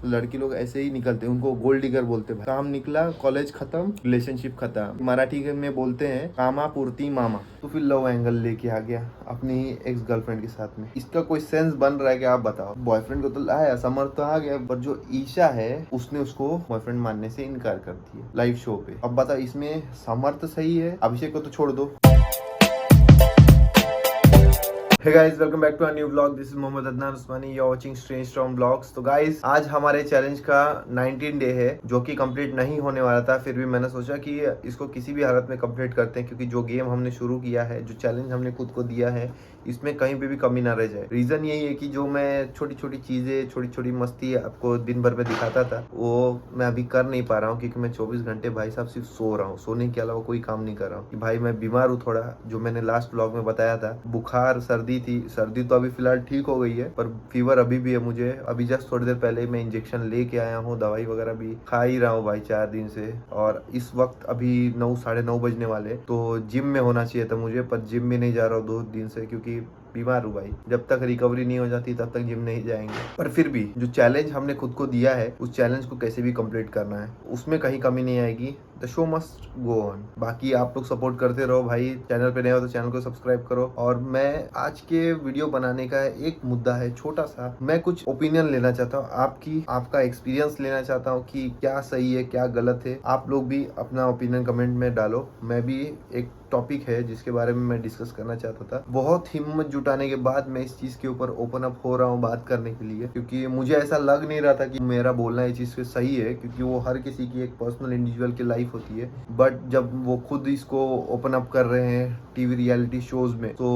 तो लड़की लोग ऐसे ही निकलते हैं, उनको गोल्ड डिगर बोलते हैं। काम निकला, कॉलेज खत्म, रिलेशनशिप खत्म। मराठी में बोलते हैं कामा पूर्ति मामा। तो फिर लव एंगल लेके आ गया अपनी एक्स गर्लफ्रेंड के साथ में। इसका कोई सेंस बन रहा है कि आप बताओ? बॉयफ्रेंड को तो लाया, समर तो आ गया, पर जो ईशा है उसने उसको बॉयफ्रेंड मानने से इनकार कर दिया लाइव शो पे। अब बताओ इसमें समर तो सही है, अभिषेक को तो छोड़ दो। Hey guys, welcome back to our new vlog. This is Mohammad Adnan Usmani. You're watching Strange Storm Vlogs. तो guys, आज हमारे चैलेंज का 19 डे है जो कि कंप्लीट नहीं होने वाला था, फिर भी मैंने सोचा कि इसको किसी भी हालत में कंप्लीट करते हैं, क्योंकि जो गेम हमने शुरू किया है, जो चैलेंज हमने खुद को दिया है, इसमें कहीं पे भी कमी ना रह जाए। रीजन यही है कि जो मैं छोटी छोटी चीजें, छोटी छोटी मस्ती आपको दिन भर में दिखाता था, वो मैं अभी कर नहीं पा रहा हूँ, क्योंकि मैं 24 घंटे भाई साहब सिर्फ सो रहा हूँ। सोने के अलावा कोई काम नहीं कर रहा हूँ कि भाई मैं बीमार हूँ थोड़ा, जो मैंने लास्ट व्लॉग में बताया था। बुखार सर्दी थी, सर्दी तो अभी फिलहाल ठीक हो गई है, पर फीवर अभी भी है मुझे। अभी जस्ट थोड़ी देर पहले मैं इंजेक्शन लेके आया हूँ, दवाई वगैरह भी खा ही रहा हूँ भाई 4 दिन से। और इस वक्त अभी 9 साढ़े 9 बजने वाले, तो जिम में होना चाहिए था मुझे, पर जिम में नहीं जा रहा हूँ 2 दिन से, क्योंकि बीमार हूँ भाई। जब तक रिकवरी नहीं हो जाती तब तक जिम नहीं जाएंगे। पर फिर भी जो चैलेंज हमने खुद को दिया है, उस चैलेंज को कैसे भी कंप्लीट करना है, उसमें कहीं कमी नहीं आएगी। The show must go on. बाकी आप लोग सपोर्ट करते रहो भाई। चैनल पे नए हो तो चैनल को सब्सक्राइब करो। और मैं आज के वीडियो बनाने का एक मुद्दा है छोटा सा, मैं कुछ ओपिनियन लेना चाहता हूँ आपका एक्सपीरियंस लेना चाहता हूँ कि क्या सही है क्या गलत है। आप लोग भी अपना ओपिनियन कमेंट में डालो। मैं भी एक टॉपिक है जिसके बारे में मैं डिस्कस करना चाहता था। बहुत हिम्मत जुटाने के बाद मैं इस चीज के ऊपर ओपन अप हो रहा हूँ बात करने के लिए, क्योंकि मुझे ऐसा लग नहीं रहा था कि मेरा बोलना ये चीज सही है, क्योंकि वो हर किसी की एक पर्सनल इंडिविजुअल की लाइफ होती है। बट जब वो खुद इसको ओपन अप कर रहे हैं टीवी रियलिटी शोज में, तो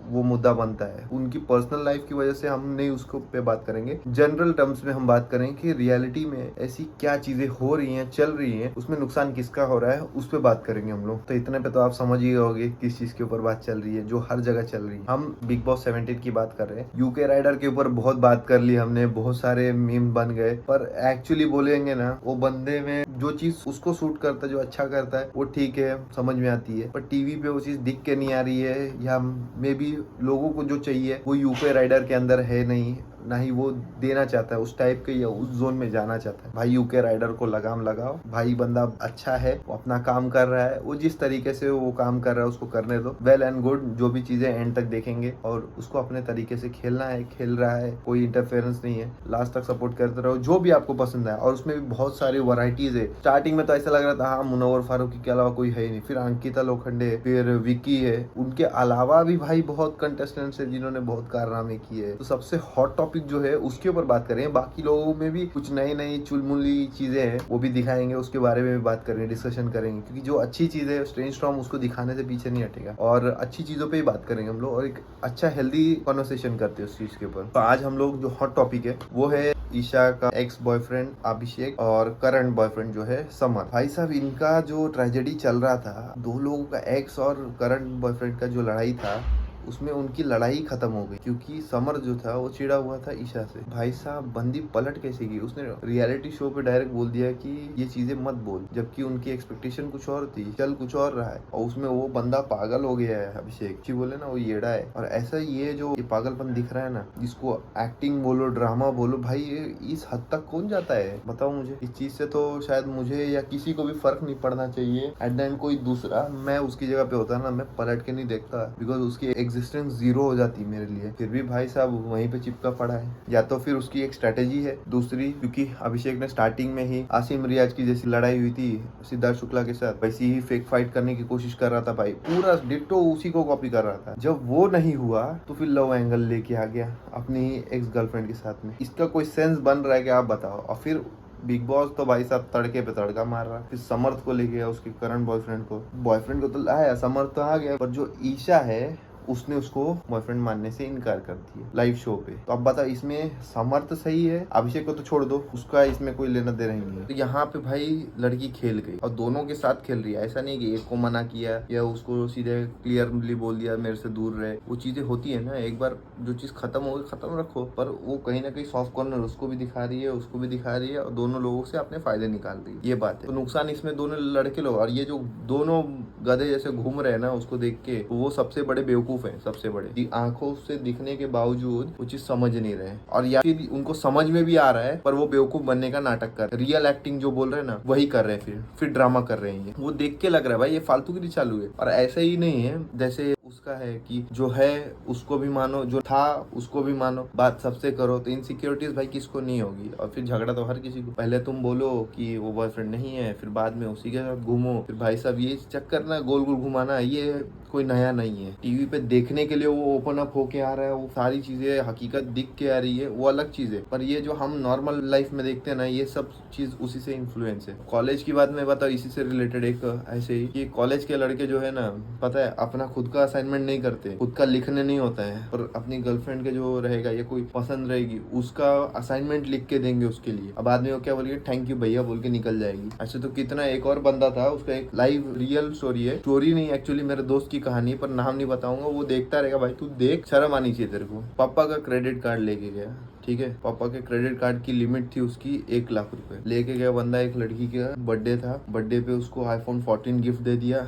वो मुद्दा बनता है। उनकी पर्सनल लाइफ की वजह से हम नहीं उसको पे बात करेंगे, जनरल टर्म्स में हम बात करेंगे कि रियलिटी में ऐसी क्या चीजें हो रही हैं, चल रही हैं, उसमें नुकसान किसका हो रहा है, उस पर बात करेंगे हम लोग। तो इतने पे तो आप समझ ही होगे किस चीज के ऊपर बात चल रही है, जो हर जगह चल रही है। हम बिग बॉस 17 की बात कर रहे हैं। यूके राइडर के ऊपर बहुत बात कर ली हमने, बहुत सारे मीम बन गए, पर एक्चुअली बोलेंगे ना, वो बंदे में जो चीज उसको सूट करता है, जो अच्छा करता है, वो ठीक है, समझ में आती है। पर टीवी पे वो चीज दिख के नहीं आ रही है, या मे बी लोगों को जो चाहिए वो यूके राइडर के अंदर है नहीं, ना ही वो देना चाहता है उस टाइप के, या उस जोन में जाना चाहता है। भाई यूके राइडर को लगाम लगाओ भाई, बंदा अच्छा है, वो अपना काम कर रहा है, वो जिस तरीके से वो काम कर रहा है उसको करने दो, वेल एंड गुड। जो भी चीजें एंड तक देखेंगे, और उसको अपने तरीके से खेलना है, खेल रहा है, कोई इंटरफेरेंस नहीं है। लास्ट तक सपोर्ट करते रहो, जो भी आपको पसंद है। और उसमें भी बहुत सारी वैरायटीज है। स्टार्टिंग में तो ऐसा लग रहा था हाँ मुनव्वर फारूकी के अलावा कोई है ही नहीं, फिर अंकिता लोखंडे, फिर विक्की है, उनके अलावा भी भाई बहुत कंटेस्टेंट्स है जिन्होंने बहुत कारनामे किए हैं। तो सबसे हॉट टॉपिक जो है उसके ऊपर बात करेंगे। बाकी लोगों में भी कुछ नई नई चुलमुली चीजें हैं, वो भी दिखाएंगे, उसके बारे में भी बात करेंगे, डिस्कशन करेंगे, क्योंकि जो अच्छी चीज है स्ट्रेंज स्टॉर्म उसको दिखाने से पीछे नहीं हटेगा, और अच्छी चीजों पे ही बात करेंगे हम लोग, और एक अच्छा हेल्दी कॉन्वर्सेशन करते हैं उस चीज के ऊपर। तो आज हम लोग जो हॉट टॉपिक है वो है ईशा का एक्स बॉयफ्रेंड अभिषेक और करंट बॉयफ्रेंड जो है समर। भाई साहब, इनका जो ट्रेजेडी चल रहा था, दो लोगों का, एक्स और करंट बॉयफ्रेंड का जो लड़ाई था, उसमें उनकी लड़ाई खत्म हो गई, क्योंकि समर जो था वो चिड़ा हुआ था ईशा से। भाई साहब, बंदी पलट कैसे गई, उसने रियलिटी शो पे डायरेक्ट बोल दिया कि ये चीजें मत बोल, जबकि उनकी एक्सपेक्टेशन कुछ और थी, चल कुछ और रहा है, और उसमें वो बंदा पागल हो गया है अभिषेक जी, बोले ना वो येड़ा है। और ऐसा ये जो ये पागलपन दिख रहा है ना, जिसको एक्टिंग बोलो, ड्रामा बोलो, भाई ये इस हद तक कौन जाता है बताओ मुझे। इस चीज से तो शायद मुझे या किसी को भी फर्क नहीं पड़ना चाहिए। एट द एंड कोई दूसरा, मैं उसकी जगह पे होता ना, मैं पलट के नहीं देखता, बिकॉज उसकी एग्जिस्टेंस जीरो हो जाती मेरे लिए। फिर भी भाई साहब वहीं पे चिपका पड़ा है। या तो फिर उसकी एक स्ट्रेटेजी है दूसरी, क्योंकि अभिषेक ने स्टार्टिंग में ही आसिम रियाज की जैसी लड़ाई हुई थी सिद्धार्थ शुक्ला के साथ, वैसी ही फेक फाइट करने की कोशिश कर रहा था भाई, पूरा डिट्टो उसी को कॉपी कर रहा था। जब वो नहीं हुआ तो फिर लव एंगल लेके आ गया अपनी एक्स गर्लफ्रेंड के साथ में। इसका कोई सेंस बन रहा है कि आप बताओ? और फिर बिग बॉस तो भाई साहब तड़के पे तड़का मार रहा है। फिर समर्थ को ले गया, उसके करंट बॉयफ्रेंड को तो लाया, समर्थ तो आ गया, पर जो ईशा है उसने उसको बॉयफ्रेंड मानने से इनकार कर दिया लाइव शो पे। तो अब बताओ इसमें समर्थ सही है, अभिषेक को तो छोड़ दो, उसका इसमें कोई लेना देना ही नहीं है। तो यहाँ पे भाई लड़की खेल गई, और दोनों के साथ खेल रही है। ऐसा नहीं कि एक को मना किया या उसको सीधे क्लियरली बोल दिया मेरे से दूर रहे। वो चीजें होती है ना, एक बार जो चीज खत्म हो गई खत्म रखो, पर वो कहीं ना कहीं सॉफ्ट कॉर्नर उसको भी दिखा रही है, उसको भी दिखा रही है, और दोनों लोगों से अपने फायदे निकाल रही है। ये बात है। तो नुकसान इसमें दोनों लड़के लोग, और ये जो दोनों गधे जैसे घूम रहे हैं ना उसको देख के, वो सबसे बड़े बेवकूफ बेवकूफ है सबसे बड़े, आंखों से दिखने के बावजूद वो चीज समझ नहीं रहे, और या फिर उनको समझ में भी आ रहा है पर वो बेवकूफ बनने का नाटक कर रहे, रियल एक्टिंग जो बोल रहे हैं ना वही कर रहे हैं, फिर ड्रामा कर रहे हैं। वो देख के लग रहा है भाई ये फालतूगिरी चालू है। और ऐसा ही नहीं है जैसे उसका है कि जो है उसको भी मानो, जो था उसको भी मानो, बात सबसे करो, तो इनसिक्योरिटीज भाई किसको नहीं होगी। और फिर झगड़ा तो हर किसी को, पहले तुम बोलो कि वो बॉयफ्रेंड नहीं है, फिर बाद में उसी के साथ घूमो। फिर भाई साहब ये चक्कर ना गोल गोल घुमाना ये कोई नया नहीं है। टीवी पे देखने के लिए वो ओपन अप होके आ रहा है, वो सारी चीजें हकीकत दिख के आ रही है, वो अलग चीज है। पर ये जो हम नॉर्मल लाइफ में देखते हैं ना, ये सब चीज उसी से इन्फ्लुएंस है। कॉलेज की बात मैं बताऊँ, इसी से रिलेटेड एक ऐसे ही कि कॉलेज के लड़के जो है ना, पता है अपना खुद का असाइनमेंट नहीं करते, खुद का लिखने नहीं होता है, पर अपनी गर्लफ्रेंड के जो रहेगा या कोई पसंद रहेगी उसका असाइनमेंट लिख के देंगे उसके लिए। अब आदमी को क्या बोलिए, थैंक यू भैया बोल के निकल जाएगी। ऐसे तो कितना, एक और बंदा था, उसका एक लाइव रियल स्टोरी है, स्टोरी नहीं एक्चुअली मेरे दोस्त की कहानी, पर नाम नहीं बताऊंगा, वो देखता रहेगा भाई, तू देख, शर्म आनी चाहिए तेरे को। पापा का क्रेडिट कार्ड लेके गया, ठीक है, पापा के क्रेडिट कार्ड की लिमिट थी उसकी 1 लाख रुपए, लेके गया बंदा, एक लड़की का बर्थडे था, बर्थडे पे उसको iPhone 14 गिफ्ट दे दिया,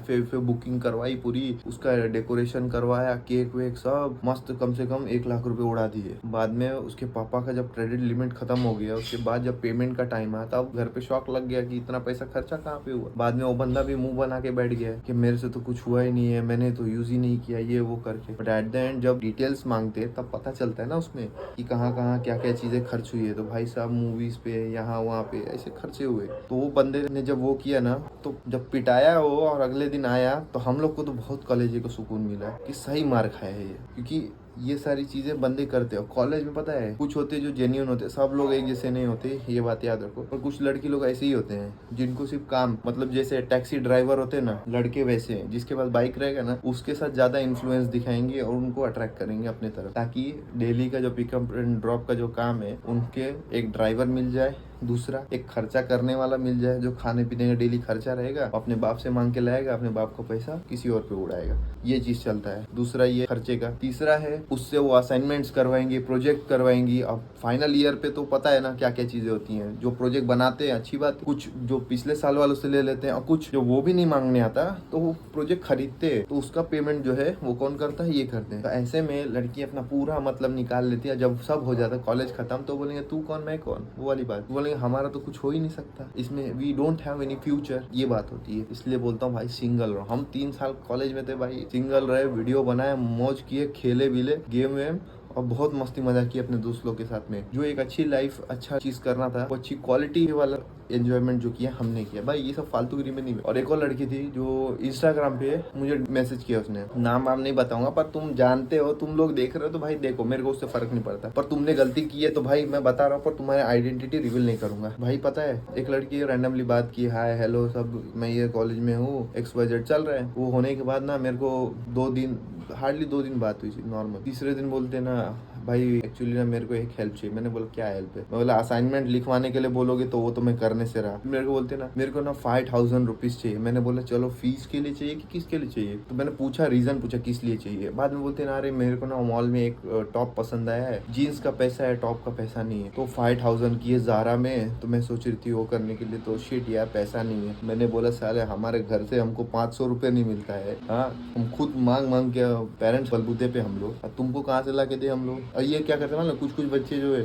फिर एफ बुकिंग करवाई पूरी, उसका डेकोरेशन करवाया, केक वेक सब मस्त, कम से कम 1 लाख रुपए उड़ा दिए। बाद में उसके पापा का जब क्रेडिट लिमिट खत्म हो गया, उसके बाद जब पेमेंट का टाइम आया, तब घर पे शौक लग गया कि इतना पैसा खर्चा कहाँ पे हुआ। बाद में वो बंदा भी मुंह बना के बैठ गया कि मेरे से तो कुछ हुआ ही नहीं है, मैंने तो यूज ही नहीं किया, ये वो करके। बट एट द एंड जब डिटेल्स मांगते तब पता चलता है ना उसमें कि कहाँ कहाँ क्या क्या चीजें खर्च हुई है। तो भाई साहब मूवीज पे, यहाँ वहाँ पे ऐसे खर्चे हुए। तो वो बंदे ने जब वो किया ना, तो जब पिटाया वो और अगले दिन आया, तो हम लोग को तो बहुत कॉलेज को सुकून मिला कि सही मार खाया है ये, क्योंकि ये सारी चीजें बंदे करते हो कॉलेज में। पता है कुछ होते जो जेन्युइन होते, सब लोग एक जैसे नहीं होते, ये बात याद रखो। और कुछ लड़की लोग ऐसे ही होते हैं जिनको सिर्फ काम, मतलब जैसे टैक्सी ड्राइवर होते हैं ना, लड़के वैसे हैं, जिसके पास बाइक रहेगा ना उसके साथ ज्यादा इन्फ्लुएंस दिखाएंगे और उनको अट्रैक्ट करेंगे अपने तरफ, ताकि डेली का जो पिकअप एंड ड्रॉप का जो काम है उनके एक ड्राइवर मिल जाए, दूसरा एक खर्चा करने वाला मिल जाए, जो खाने पीने का डेली खर्चा रहेगा, अपने बाप से मांग के लाएगा, अपने बाप का पैसा किसी और पे उड़ाएगा, ये चीज चलता है। दूसरा ये खर्चे का। तीसरा है उससे वो असाइनमेंट्स करवाएंगे, प्रोजेक्ट करवाएंगी। अब फाइनल ईयर पे तो पता है ना क्या क्या चीजें होती हैं, जो प्रोजेक्ट बनाते हैं अच्छी बात, कुछ जो पिछले साल वालों से ले लेते हैं, और कुछ जो वो भी नहीं मांगने आता तो वो प्रोजेक्ट खरीदते हैं, तो उसका पेमेंट जो है वो कौन करता है, ये करते हैं। तो ऐसे में लड़की अपना पूरा मतलब निकाल लेती है। जब सब हो जाता है कॉलेज खत्म, तो बोलेंगे तू कौन मैं कौन, वो वाली बात, बोलेंगे हमारा तो कुछ हो ही नहीं सकता इसमें, we don't have any future, ये बात होती है। इसलिए बोलता हूँ भाई सिंगल रहो। हम 3 साल कॉलेज में थे भाई, सिंगल रहे, वीडियो बनाए, मौज किए, खेले बिले, गेम वेम, और बहुत मस्ती मजा की अपने दोस्त लोग के साथ में। जो एक अच्छी लाइफ, अच्छा चीज करना था, वो अच्छी क्वालिटी वाला एंजॉयमेंट जो किया हमने किया भाई, ये सब फालतूगिरी में नहीं। और एक और लड़की थी जो इंस्टाग्राम पे मुझे मैसेज किया, उसने नाम वाम नहीं बताऊंगा, पर तुम जानते हो, तुम लोग देख रहे हो तो भाई देखो, मेरे को उससे फर्क नहीं पड़ता, पर तुमने गलती की है तो भाई मैं बता रहा हूँ, पर तुम्हारी आइडेंटिटी रिवील नहीं करूंगा भाई। पता है एक लड़की रैंडमली बात की, हाय हेलो सब, मैं ये कॉलेज में हूँ, XYZ चल रहा है। वो होने के बाद ना मेरे को 2 दिन, हार्डली 2 दिन बात हुई थी नॉर्मल। तीसरे दिन बोलते ना भाई एक्चुअली ना मेरे को एक हेल्प चाहिए। मैंने बोला क्या हेल्प है? मैं बोला असाइनमेंट लिखवाने के लिए बोलोगे तो वो तो मैं करने से रहा। मेरे को बोलते ना मेरे को ना 5000 रुपीज चाहिए। मैंने बोला चलो फीस के लिए चाहिए कि किसके लिए चाहिए? तो मैंने पूछा, रीजन पूछा किस लिए चाहिए। बाद में बोलते ना अरे मेरे को ना मॉल में एक टॉप पसंद आया है, जीन्स का पैसा है, टॉप का पैसा नहीं है, तो 5000 की है ज़ारा में, तो मैं सोच रही थी वो करने के लिए, तो शिट यार पैसा नहीं है। मैंने बोला साले हमारे घर से हमको 500 रुपये नहीं मिलता है, हाँ हम खुद मांग मांग के, पेरेंट्स बलबूते पे हम लोग, तुमको कहाँ से ला के दे हम लोग। और ये क्या करते हैं ना, कुछ बच्चे जो है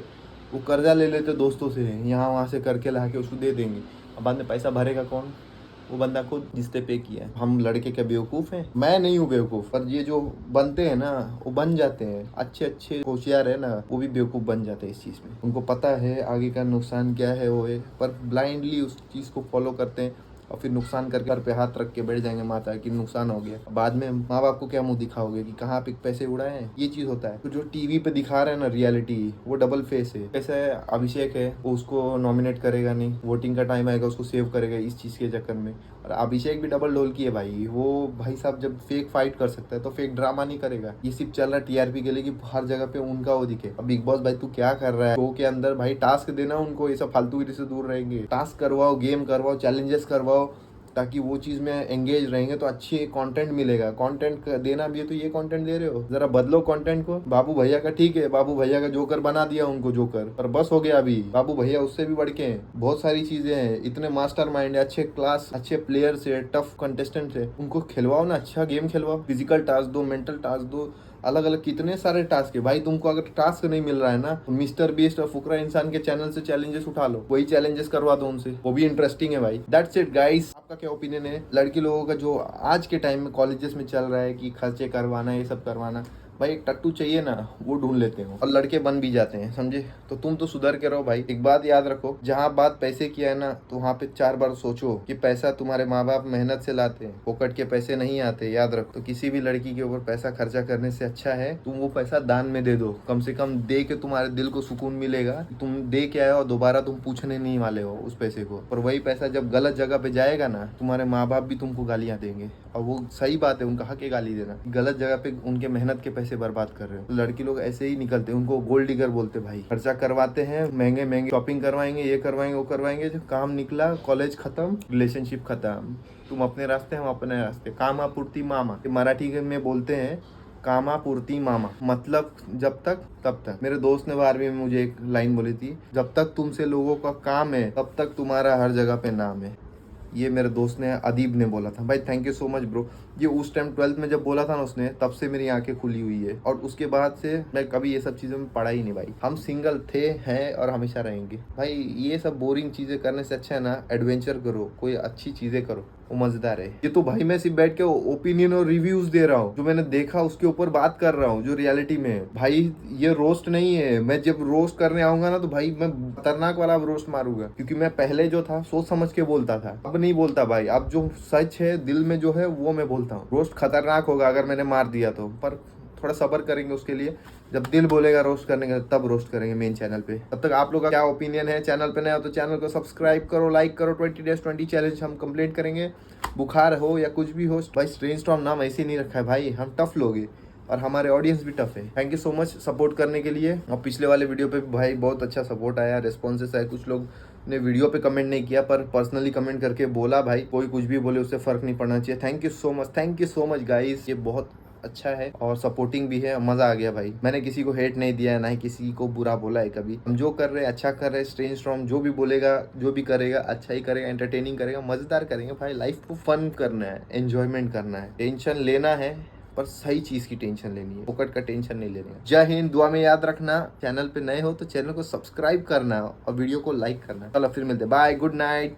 वो कर्जा ले लेते दोस्तों से, यहाँ वहाँ से करके ला के उसको दे देंगे, अब बाद में पैसा भरेगा कौन? वो बंदा खुद जिसने पे किया है। हम लड़के क्या बेवकूफ हैं? मैं नहीं हूँ बेवकूफ, पर ये जो बनते हैं ना वो बन जाते हैं, अच्छे अच्छे होशियार है ना वो भी बेवकूफ बन जाते हैं इस चीज में। उनको पता है आगे का नुकसान क्या है वो है, पर ब्लाइंडली उस चीज को फॉलो करते हैं और फिर नुकसान करके सर पे हाथ रख के बैठ जाएंगे माता कि नुकसान हो गया। बाद में माँ बाप को क्या मुंह दिखाओगे कि कहाँ पे पैसे उड़ाए हैं? ये चीज होता है। तो जो टीवी पे दिखा रहे हैं ना रियलिटी, वो डबल फेस है। जैसे अभिषेक है, वो उसको नॉमिनेट करेगा नहीं, वोटिंग का टाइम आएगा उसको सेव करेगा इस चीज के चक्कर में। और अभिषेक भी डबल ढोल की है भाई, वो भाई साहब जब फेक फाइट कर सकता है तो फेक ड्रामा नहीं करेगा। ये सिर्फ चल रहा है TRP के लिए कि हर जगह पे उनका वो दिखे। अब बिग बॉस भाई तू क्या कर रहा है? शो के अंदर भाई टास्क देना उनको, ये सब फालतूगिरी से दूर रहेंगे। टास्क करवाओ, गेम करवाओ, चैलेंजेस करवाओ, ताकि वो चीज में एंगेज रहेंगे तो अच्छी कंटेंट मिलेगा। कंटेंट देना भी है तो ये कंटेंट दे रहे हो, जरा बदलो कंटेंट को। बाबू भैया का ठीक है, बाबू भैया का जोकर बना दिया उनको जोकर, पर बस हो गया। अभी बाबू भैया उससे भी बढ़ के हैं, बहुत सारी चीजें हैं, इतने मास्टर माइंड है, अच्छे क्लास अच्छे प्लेयर्स है, टफ कंटेस्टेंट है, उनको खिलवाओ ना, अच्छा गेम खिलवाओ, फिजिकल टास्क दो, मेंटल टास्क दो, अलग अलग कितने सारे टास्क है भाई। तुमको अगर टास्क नहीं मिल रहा है ना तो मिस्टर बीस्ट और फुकरा इंसान के चैनल से चैलेंजेस उठा लो, वही चैलेंजेस करवा दो उनसे, वो भी इंटरेस्टिंग है भाई। That's it guys. आपका क्या ओपिनियन है लड़की लोगों का जो आज के टाइम में कॉलेजेस में चल रहा है कि खर्चे करवाना, ये सब करवाना? भाई एक टट्टू चाहिए ना, वो ढूंढ लेते हो और लड़के बन भी जाते हैं, समझे? तो तुम तो सुधर के रहो भाई। एक बात याद रखो, जहाँ बात पैसे की है ना तो वहाँ पे 4 बार सोचो कि पैसा तुम्हारे माँ बाप मेहनत से लाते हैं, पोकट के पैसे नहीं आते, याद रखो। तो किसी भी लड़की के ऊपर पैसा खर्चा करने से अच्छा है तुम वो पैसा दान में दे दो, कम से कम दे के तुम्हारे दिल को सुकून मिलेगा, तुम दे के आए और दोबारा तुम पूछने नहीं वाले हो उस पैसे को। पर वही पैसा जब गलत जगह पे जाएगा ना, तुम्हारे माँ बाप भी तुमको गालियां देंगे, और वो सही बात है, उनका हक है गाली देना। गलत जगह पे उनके मेहनत के पैसे बर्बाद कर रहे हो। तो लड़की लोग ऐसे ही निकलते हैं, उनको गोल्ड डिगर बोलते भाई। खर्चा करवाते हैं, महंगे महंगे शॉपिंग करवाएंगे, ये करवाएंगे, वो करवाएंगे, जो काम निकला कॉलेज खत्म, रिलेशनशिप खत्म, तुम अपने रास्ते हम अपने रास्ते। कामापूर्ति मामा, मराठी में बोलते हैं कामापूर्ति मामा, मतलब जब तक तब तक। मेरे दोस्त ने 12वीं में मुझे एक लाइन बोली थी, जब तक तुमसे लोगों का काम है तब तक तुम्हारा हर जगह पे नाम है। ये मेरे दोस्त ने, अदीब ने बोला था भाई। Thank you so much bro. ये उस टाइम 12th में जब बोला था ना उसने, तब से मेरी आंखें खुली हुई है, और उसके बाद से मैं कभी ये सब चीज़ों में पड़ा ही नहीं भाई। हम सिंगल थे, हैं और हमेशा रहेंगे भाई। ये सब बोरिंग चीज़ें करने से अच्छा है ना एडवेंचर करो, कोई अच्छी चीज़ें करो, वो मजेदार है। ये तो भाई मैं सिर्फ बैठ के ओपिनियन और रिव्यूज दे रहा हूँ, जो मैंने देखा उसके ऊपर बात कर रहा हूँ, जो रियलिटी में है भाई। ये रोस्ट नहीं है। मैं जब रोस्ट करने आऊंगा ना तो भाई मैं खतरनाक वाला रोस्ट मारूंगा, क्योंकि मैं पहले जो था सोच समझ के बोलता था, अब नहीं बोलता भाई। अब जो सच है दिल में जो है वो मैं बोलता हूँ। रोस्ट खतरनाक होगा अगर मैंने मार दिया तो, पर थोड़ा सब्र करेंगे उसके लिए। जब दिल बोलेगा रोस्ट करने का तब रोस्ट करेंगे मेन चैनल पे। तब तक आप लोग का क्या ओपिनियन है? चैनल पे नए हो तो चैनल को सब्सक्राइब करो, लाइक करो। 20 days 20 चैलेंज हम कंप्लीट करेंगे, बुखार हो या कुछ भी हो। भाई स्ट्रेंज स्टॉर्म नाम ऐसे नहीं रखा है भाई, हम टफ लोग हैं और हमारे ऑडियंस भी टफ है। Thank you so much support करने के लिए। और पिछले वाले वीडियो पे भाई बहुत अच्छा सपोर्ट आया, रिस्पॉन्सेस आए। कुछ लोग ने वीडियो पे कमेंट नहीं किया पर पर्सनली कमेंट करके बोला भाई, कोई कुछ भी बोले उससे फर्क नहीं पड़ना चाहिए। Thank you so much guys, ये बहुत अच्छा है और सपोर्टिंग भी है। मजा आ गया भाई। मैंने किसी को हेट नहीं दिया है, ना ही किसी को बुरा बोला है कभी। हम जो कर रहे हैं अच्छा कर रहे हैं। स्ट्रेंज स्टॉर्म जो भी बोलेगा, जो भी करेगा अच्छा ही करेगा, एंटरटेनिंग करेगा, मजेदार करेंगे भाई। लाइफ को फन करना है, एंजॉयमेंट करना है, टेंशन लेना है पर सही चीज की टेंशन लेनी है, फोकट का टेंशन नहीं लेनी है। जय हिंद। दुआ में याद रखना, चैनल पे नए हो तो चैनल को सब्सक्राइब करना और वीडियो को लाइक करना। चलो फिर मिलते, बाय, गुड नाइट।